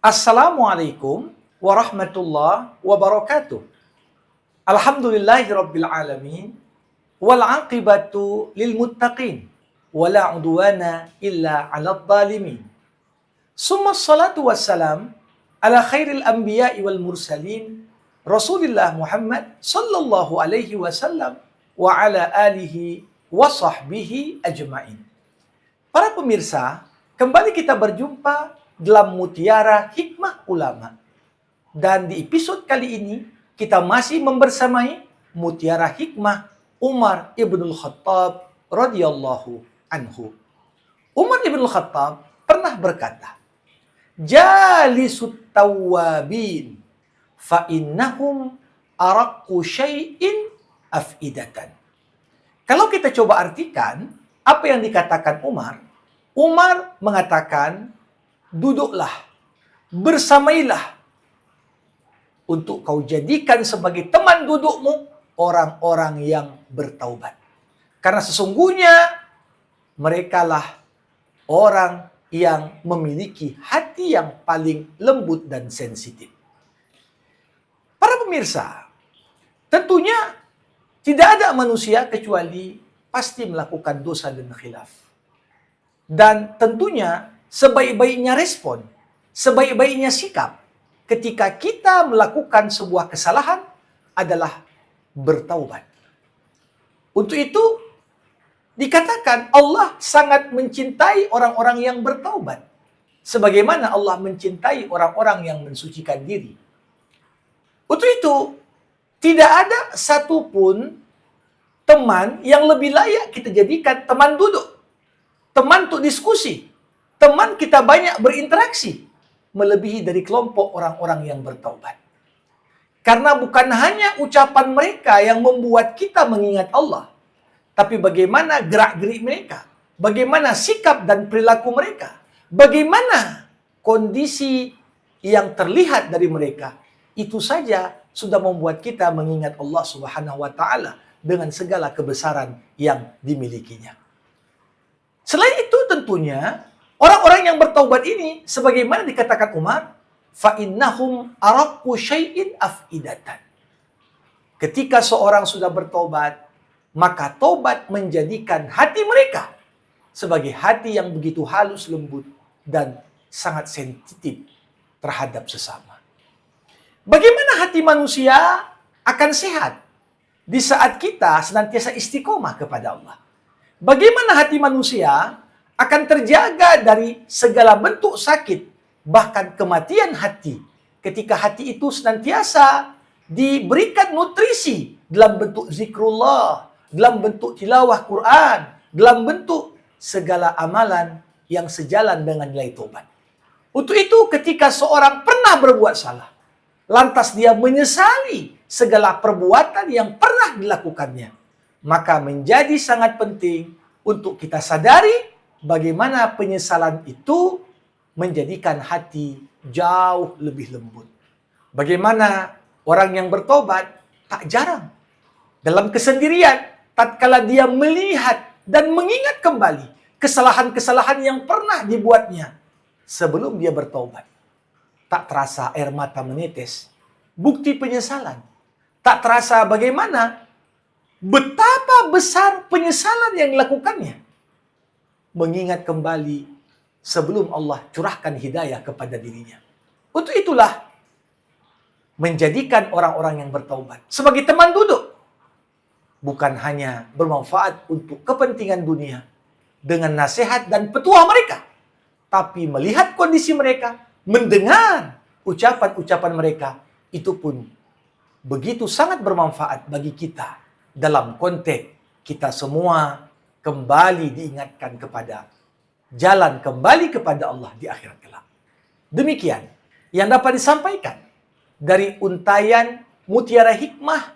Assalamualaikum warahmatullahi wabarakatuh. Alhamdulillahirabbil alamin wal aqibatu lil muttaqin wala udwana illa 'alal zalimin. Summa salatu wassalam ala khairil anbiya'i wal mursalin Rasulillah Muhammad sallallahu alaihi wasallam wa ala alihi wa sahbihi ajmain. Para pemirsa, kembali kita berjumpa dalam Mutiara Hikmah Ulama. Dan di episode kali ini, kita masih membersamai Mutiara Hikmah Umar Ibnul Khattab radhiyallahu anhu. Umar Ibnul Khattab pernah berkata, Jalisut tawabin fa innahum araqqu syai'in afidatan. Kalau kita coba artikan apa yang dikatakan Umar, Umar mengatakan, duduklah, bersamailah, untuk kau jadikan sebagai teman dudukmu orang-orang yang bertaubat. Karena sesungguhnya merekalah orang yang memiliki hati yang paling lembut dan sensitif. Para pemirsa, tentunya tidak ada manusia kecuali pasti melakukan dosa dan khilaf. Dan tentunya sebaik-baiknya respon, sebaik-baiknya sikap ketika kita melakukan sebuah kesalahan adalah bertaubat. Untuk itu dikatakan Allah sangat mencintai orang-orang yang bertaubat. Sebagaimana Allah mencintai orang-orang yang mensucikan diri. Untuk itu tidak ada satupun teman yang lebih layak kita jadikan teman duduk, teman untuk diskusi, teman kita banyak berinteraksi, melebihi dari kelompok orang-orang yang bertaubat. Karena bukan hanya ucapan mereka yang membuat kita mengingat Allah, tapi bagaimana gerak-gerik mereka, bagaimana sikap dan perilaku mereka, bagaimana kondisi yang terlihat dari mereka, itu saja sudah membuat kita mengingat Allah Subhanahu wa taala dengan segala kebesaran yang dimilikinya. Selain itu tentunya orang-orang yang bertaubat ini, sebagaimana dikatakan Umar, fa'innahum araqqu syai'in afidatan. Ketika seorang sudah bertobat, maka tobat menjadikan hati mereka sebagai hati yang begitu halus, lembut, dan sangat sensitif terhadap sesama. Bagaimana hati manusia akan sehat di saat kita senantiasa istiqomah kepada Allah? Bagaimana hati manusia akan terjaga dari segala bentuk sakit, bahkan kematian hati, ketika hati itu senantiasa diberikan nutrisi dalam bentuk zikrullah, dalam bentuk tilawah Quran, dalam bentuk segala amalan yang sejalan dengan nilai tobat. Untuk itu ketika seorang pernah berbuat salah, lantas dia menyesali segala perbuatan yang pernah dilakukannya, maka menjadi sangat penting untuk kita sadari bagaimana penyesalan itu menjadikan hati jauh lebih lembut. Bagaimana orang yang bertobat tak jarang dalam kesendirian, tatkala dia melihat dan mengingat kembali kesalahan-kesalahan yang pernah dibuatnya sebelum dia bertobat, tak terasa air mata menetes, bukti penyesalan. Tak terasa bagaimana betapa besar penyesalan yang dilakukannya, mengingat kembali sebelum Allah curahkan hidayah kepada dirinya. Untuk itulah menjadikan orang-orang yang bertaubat sebagai teman duduk, bukan hanya bermanfaat untuk kepentingan dunia dengan nasihat dan petuah mereka, tapi melihat kondisi mereka, mendengar ucapan-ucapan mereka, itu pun begitu sangat bermanfaat bagi kita dalam konteks kita semua kembali diingatkan kepada jalan kembali kepada Allah di akhirat kelak. Demikian yang dapat disampaikan dari untayan Mutiara Hikmah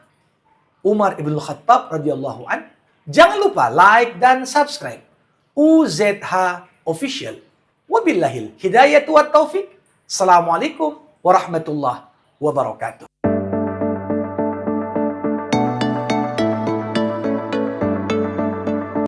Umar Ibn Khattab radhiyallahu an. Jangan lupa like dan subscribe UZH Official. Wabillahil hidayatu wat taufik. Assalamualaikum warahmatullahi wabarakatuh.